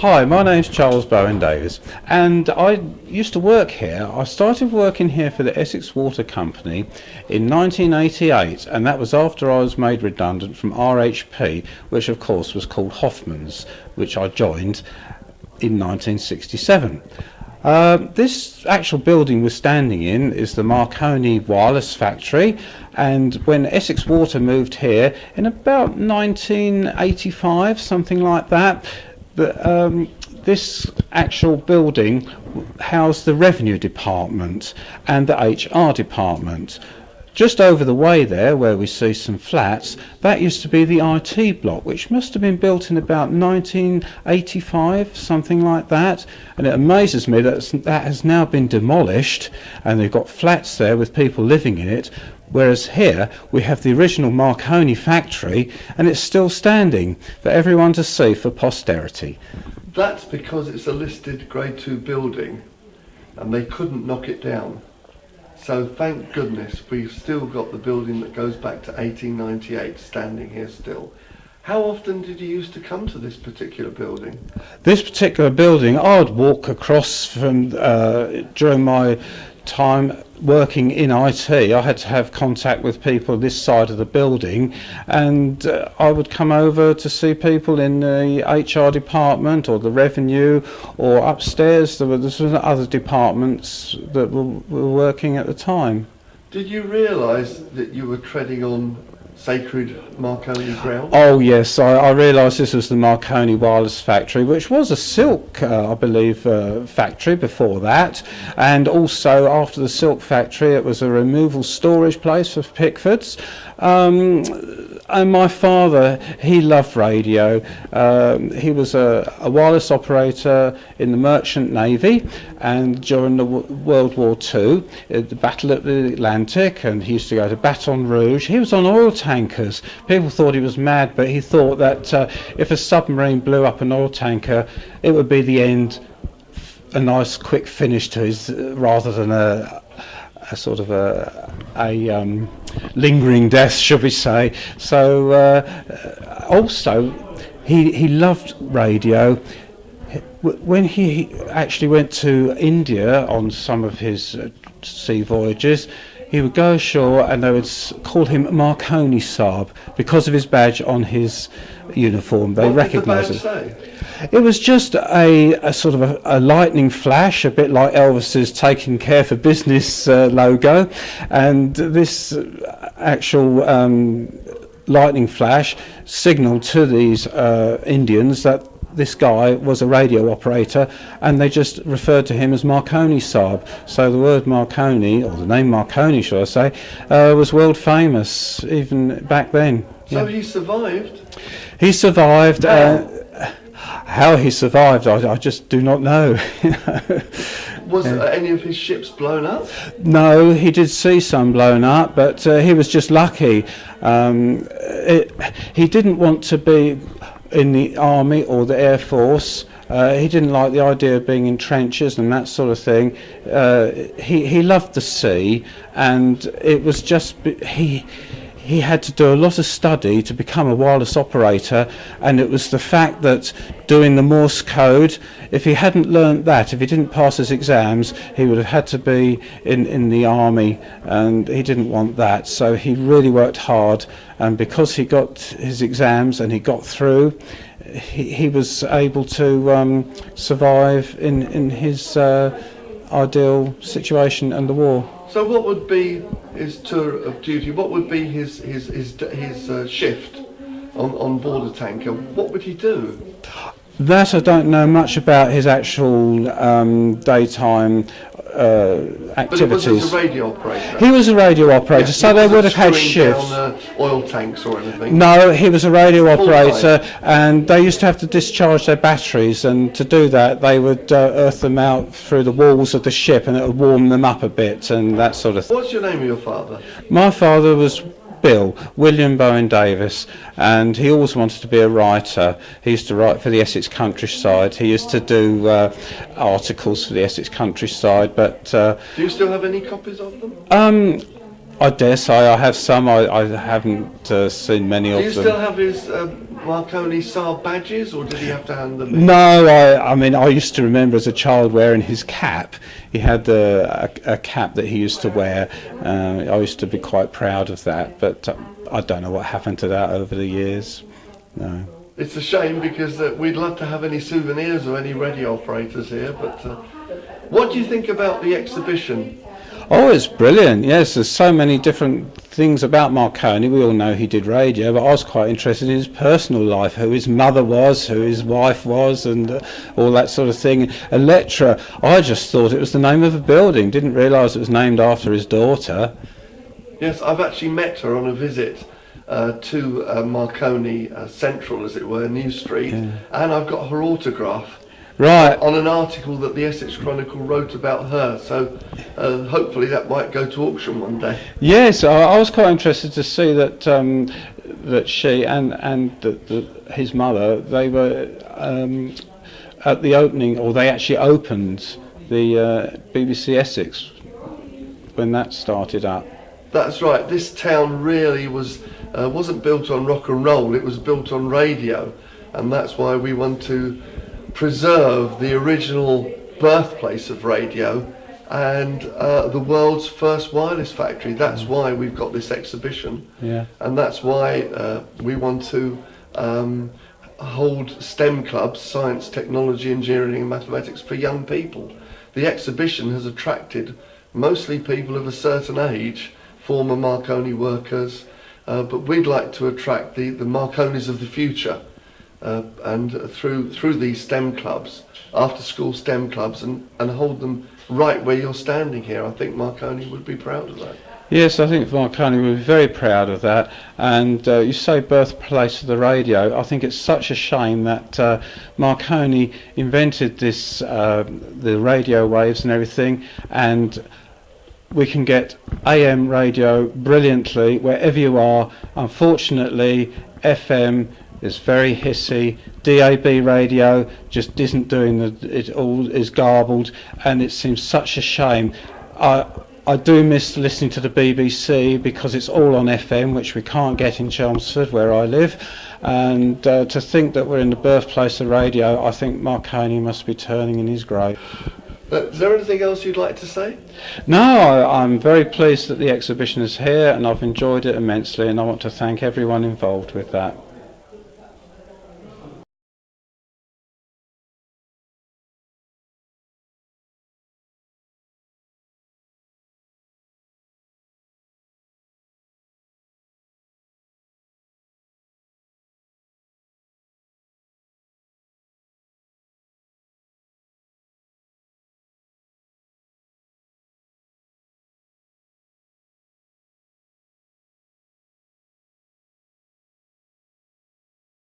Hi, my name's Charles Bowen-Davies, and I used to work here. I started working here for the Essex Water Company in 1988, and that was after I was made redundant from RHP, which of course was called Hoffman's, which I joined in 1967. This actual building we're standing in is the Marconi Wireless Factory, and when Essex Water moved here in about 1985, something like that, this actual building housed the Revenue Department and the HR Department. Just over the way there, where we see some flats, that used to be the IT block, which must have been built in about 1985, something like that. And it amazes me that that has now been demolished, and they've got flats there with people living in it, whereas here we have the original Marconi factory, and it's still standing for everyone to see for posterity. That's because it's a listed Grade 2 building, and they couldn't knock it down. So thank goodness we've still got the building that goes back to 1898 standing here still. How often did you used to come to this particular building? This particular building, I'd walk across from, during my time working in IT, I had to have contact with people this side of the building, and I would come over to see people in the HR department or the revenue, or upstairs there was other departments that were working at the time. Did you realise that you were treading on sacred Marconi ground? Oh yes, I realised this was the Marconi Wireless Factory, which was a silk, I believe, factory before that, and also after the silk factory it was a removal storage place for Pickfords. And my father, he loved radio. He was a wireless operator in the Merchant Navy, and during the World War II, the Battle of the Atlantic, and he used to go to Baton Rouge. He was on oil tankers. People thought he was mad, but he thought that if a submarine blew up an oil tanker, it would be the end, a nice quick finish to his, rather than a sort of a lingering death, should we say. So also he loved radio. When he actually went to India on some of his sea voyages, he would go ashore and they would call him Marconi Saab because of his badge on his uniform. They recognised it. What did the badge say? It was just a sort of a lightning flash, a bit like Elvis's Taking Care for Business logo, and this actual lightning flash signalled to these Indians that this guy was a radio operator, and they just referred to him as Marconi Saab. So the word Marconi, or the name Marconi, should I say, was world famous even back then. So he survived? He survived. How he survived, I just do not know. Was any of his ships blown up? No, he did see some blown up, but he was just lucky. He didn't want to be in the army or the air force. He didn't like the idea of being in trenches and that sort of thing. He loved the sea, and it was just he had to do a lot of study to become a wireless operator, and it was the fact that doing the Morse code, if he hadn't learnt that, if he didn't pass his exams, he would have had to be in the army, and he didn't want that. So he really worked hard, and because he got his exams and he got through, he was able to survive in his ideal situation and the war. So what would be his tour of duty? What would be his shift on board a tanker? What would he do? That I don't know much about his actual daytime activities. But he was a radio operator? He was a radio operator, Yes, so they would have had shifts. Down, oil tanks or anything? No, he was a radio operator, and they used to have to discharge their batteries, and to do that they would earth them out through the walls of the ship, and it would warm them up a bit and that sort of thing. What's your name of your father? My father was William Bowen-Davies, and he always wanted to be a writer. He used to write for the Essex Countryside. He used to do articles for the Essex Countryside, but do you still have any copies of them? I dare say I have some. I haven't seen many Do of you them. still have his Marconi Saab badges, or did he have to hand them in? No, I mean, I used to remember as a child wearing his cap. He had a cap that he used to wear. I used to be quite proud of that, but I don't know what happened to that over the years. No. It's a shame, because we'd love to have any souvenirs of any radio operators here, but what do you think about the exhibition? Oh, it's brilliant. Yes, there's so many different things about Marconi. We all know he did radio, but I was quite interested in his personal life, who his mother was, who his wife was, and all that sort of thing. Electra, I just thought it was the name of a building, didn't realise it was named after his daughter. Yes, I've actually met her on a visit to Marconi Central, as it were, New Street, and I've got her autograph. Right. On an article that the Essex Chronicle wrote about her, so hopefully that might go to auction one day. Yes, I was quite interested to see that that she and his mother, they were at the opening, or they actually opened the BBC Essex when that started up. That's right. This town really wasn't built on rock and roll. It was built on radio, and that's why we want to preserve the original birthplace of radio and the world's first wireless factory. That's why we've got this exhibition, and that's why we want to hold STEM clubs, science, technology, engineering and mathematics, for young people. The exhibition has attracted mostly people of a certain age, former Marconi workers, but we'd like to attract the Marconis of the future. And through these STEM clubs, after school STEM clubs, and hold them right where you're standing here. I think Marconi would be proud of that. Yes, I think Marconi would be very proud of that. And you say birthplace of the radio. I think it's such a shame that Marconi invented this, the radio waves and everything, and we can get AM radio brilliantly wherever you are. Unfortunately, FM is very hissy. DAB radio just isn't doing it all is garbled, and it seems such a shame. I do miss listening to the BBC because it's all on FM, which we can't get in Chelmsford where I live, and to think that we're in the birthplace of radio, I think Marconi must be turning in his grave. Is there anything else you'd like to say? No, I'm very pleased that the exhibition is here, and I've enjoyed it immensely, and I want to thank everyone involved with that.